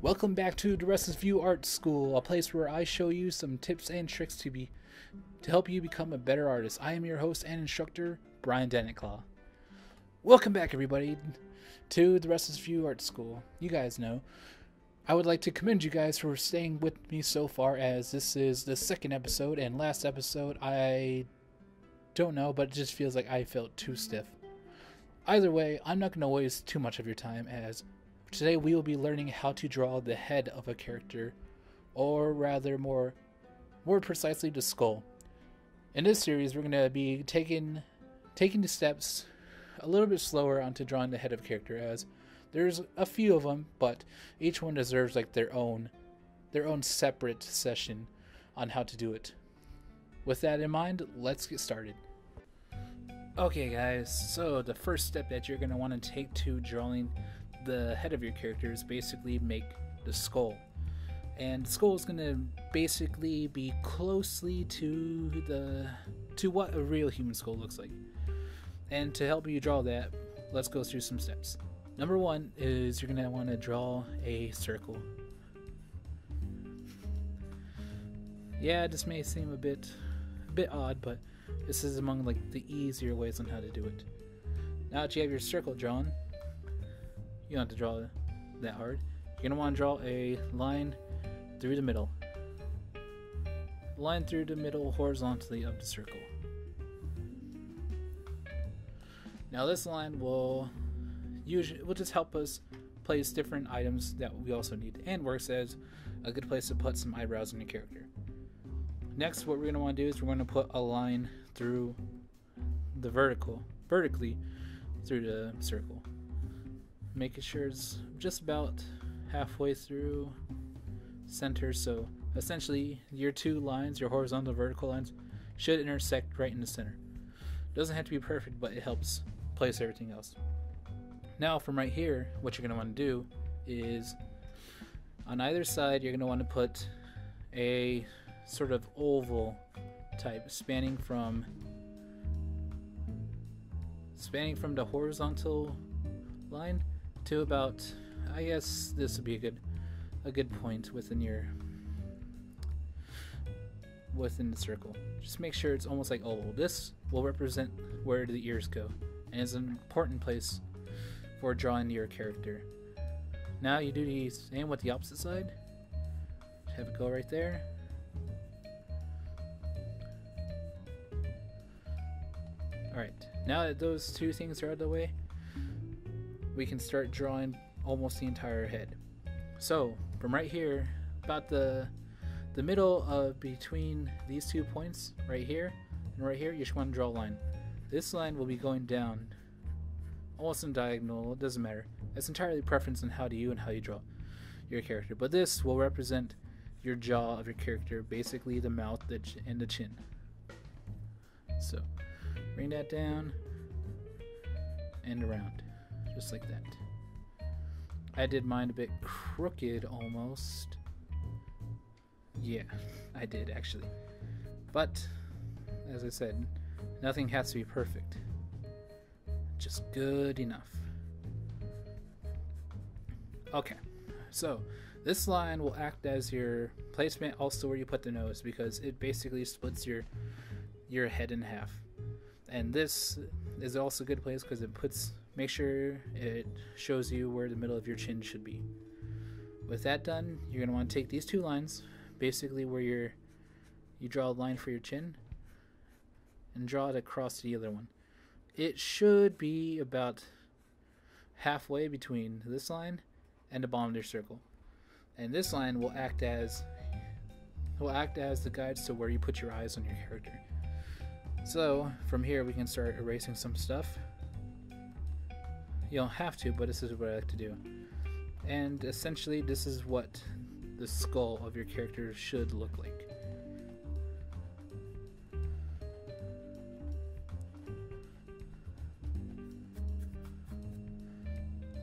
Welcome back to the Restless View Art School, a place where I show you some tips and tricks to help you become a better artist. I am your host and instructor, Brian Dennettclaw. Welcome back, everybody, to the Restless View Art School. You guys know, I would like to commend you guys for staying with me so far, as this is the second episode, and last episode, I don't know, but it just feels like I felt too stiff. Either way, I'm not going to waste too much of your time, as today we will be learning how to draw the head of a character, or rather more precisely the skull. In this series, we're going to be taking the steps a little bit slower onto drawing the head of a character, as there's a few of them, but each one deserves like their own separate session on how to do it. With that in mind, let's get started. Okay guys, so the first step that you're going to want to take to drawing the head of your character is basically make the skull. And the skull is going to basically be closely to what a real human skull looks like. And to help you draw that, let's go through some steps. Number one is you're going to want to draw a circle. Yeah, this may seem a bit odd, but this is among like the easier ways on how to do it. Now that you have your circle drawn, you don't have to draw that hard. You're going to want to draw a line through the middle. Line through the middle horizontally of the circle. Now this line will just help us place different items that we also need, and works as a good place to put some eyebrows in your character. Next, what we're going to want to do is we're going to put a line through the vertically through the circle. Making sure it's just about halfway through center, so essentially your two lines, your horizontal and vertical lines, should intersect right in the center. Doesn't have to be perfect, but it helps place everything else. Now from right here, what you're going to want to do is on either side you're going to want to put a sort of oval type spanning from the horizontal line to about, I guess this would be a good point within the circle. Just make sure it's almost like oval. This will represent where the ears go, and is an important place for drawing your character. Now you do the same with the opposite side. Have it go right there. Alright, now that those two things are out of the way, we can start drawing almost the entire head. So from right here, about the middle of between these 2 points, right here and right here, you just want to draw a line. This line will be going down almost in diagonal. It doesn't matter. It's entirely preference on how you draw your character, but this will represent your jaw of your character, basically the mouth and the chin. So bring that down and around, just like that. I did mine a bit crooked almost. Yeah, I did actually. But, as I said, nothing has to be perfect. Just good enough. Okay, so this line will act as your placement, also where you put the nose, because it basically splits your head in half. And this is also a good place because make sure it shows you where the middle of your chin should be. With that done, you're going to want to take these two lines, basically where you draw a line for your chin, and draw it across the other one. It should be about halfway between this line and the bottom of your circle. And this line will act as the guides to where you put your eyes on your character. So from here we can start erasing some stuff. You don't have to, but this is what I like to do. And essentially this is what the skull of your character should look like.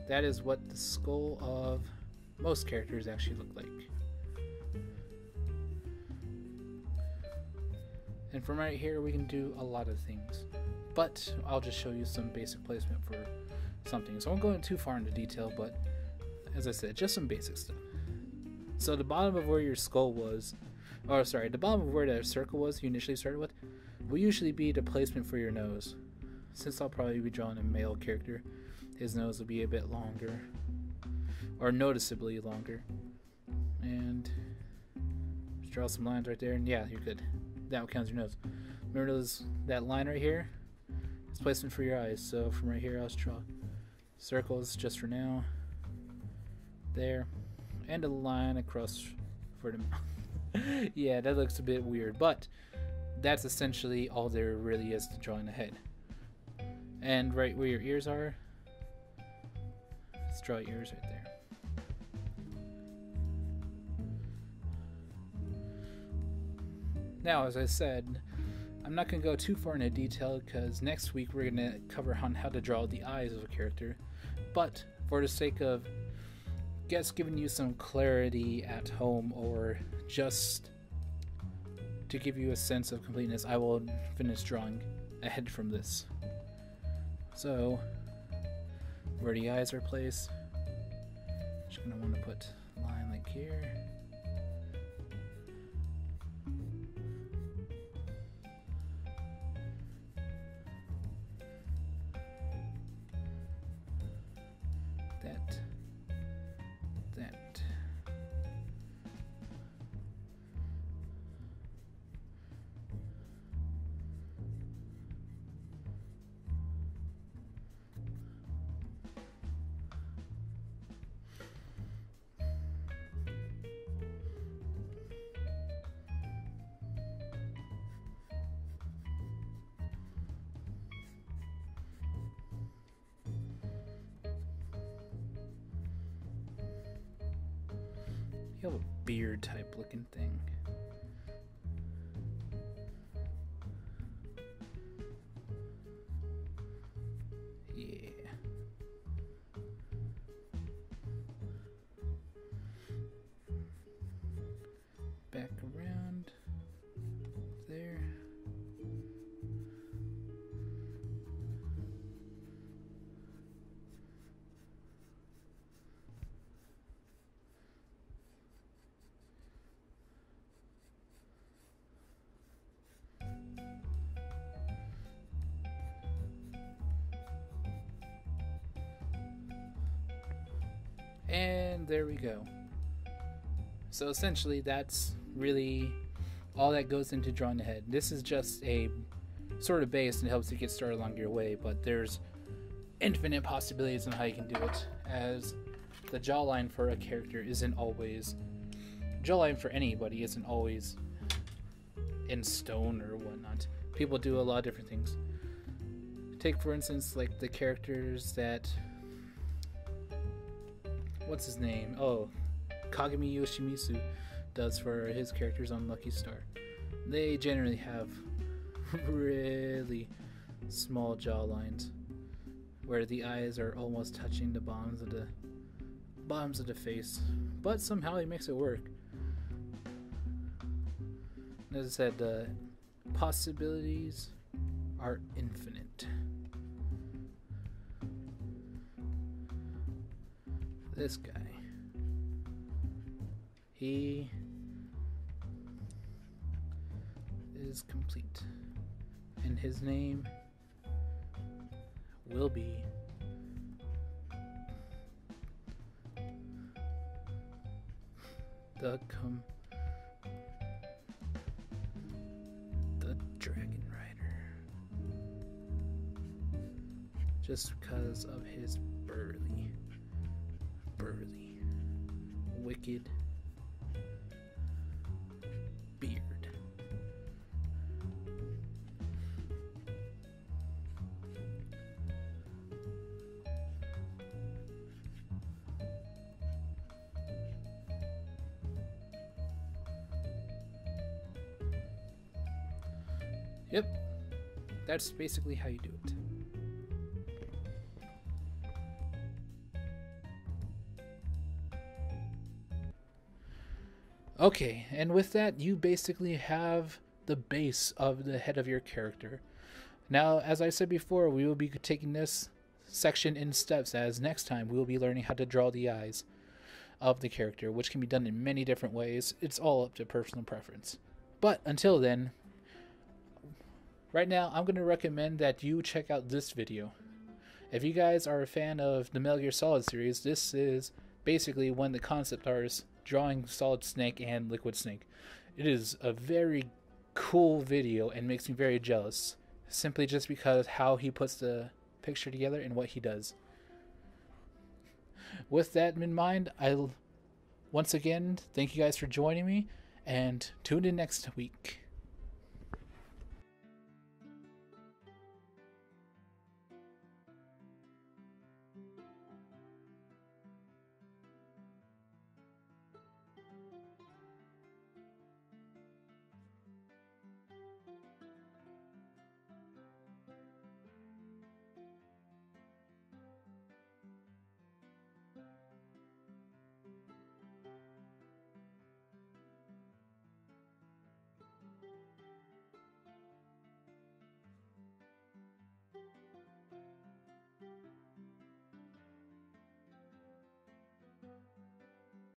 That is what the skull of most characters actually look like. And from right here we can do a lot of things, but I'll just show you some basic placement for something. So I won't go into too far into detail, but as I said, just some basic stuff. So the bottom of where your skull was, or sorry, the bottom of where that circle was you initially started with, will usually be the placement for your nose. Since I'll probably be drawing a male character, his nose will be a bit longer, or noticeably longer. And just draw some lines right there, and yeah, you're good. That counts your nose. Remember that line right here? It's placement for your eyes. So from right here, I'll just draw circles just for now. There. And a line across for the mouth. Yeah, that looks a bit weird, but that's essentially all there really is to drawing the head. And right where your ears are, let's draw your ears right there. Now, as I said, I'm not going to go too far into detail because next week we're going to cover on how to draw the eyes of a character. But for the sake of giving you some clarity at home, or just to give you a sense of completeness, I will finish drawing ahead from this. So, where the eyes are placed, just going to want to put a line like here. That. You have a beard type looking thing. Yeah. Back around there. And there we go. So essentially that's really all that goes into drawing the head. This is just a sort of base and helps you get started along your way, but there's infinite possibilities on how you can do it, as the jawline for a character isn't always, jawline for anybody isn't always in stone or whatnot. People do a lot of different things. Take for instance like the characters that, what's his name? Oh, Kagami Yoshimitsu does for his characters on Lucky Star. They generally have really small jaw lines where the eyes are almost touching the bottoms of the face, but somehow he makes it work. As I said, the possibilities are infinite. This guy, he is complete, and his name will be the Dragon Rider, just because of his burly, wicked beard. Yep, that's basically how you do it. Okay, and with that, you basically have the base of the head of your character. Now, as I said before, we will be taking this section in steps, as next time we will be learning how to draw the eyes. of the character, which can be done in many different ways. It's all up to personal preference. But until then, right now I'm going to recommend that you check out this video. If you guys are a fan of the Metal Gear Solid series, this is basically when the concept artist drawing Solid Snake and Liquid Snake. It is a very cool video and makes me very jealous, simply just because how he puts the picture together and what he does. With that in mind, I'll once again thank you guys for joining me, and tune in next week.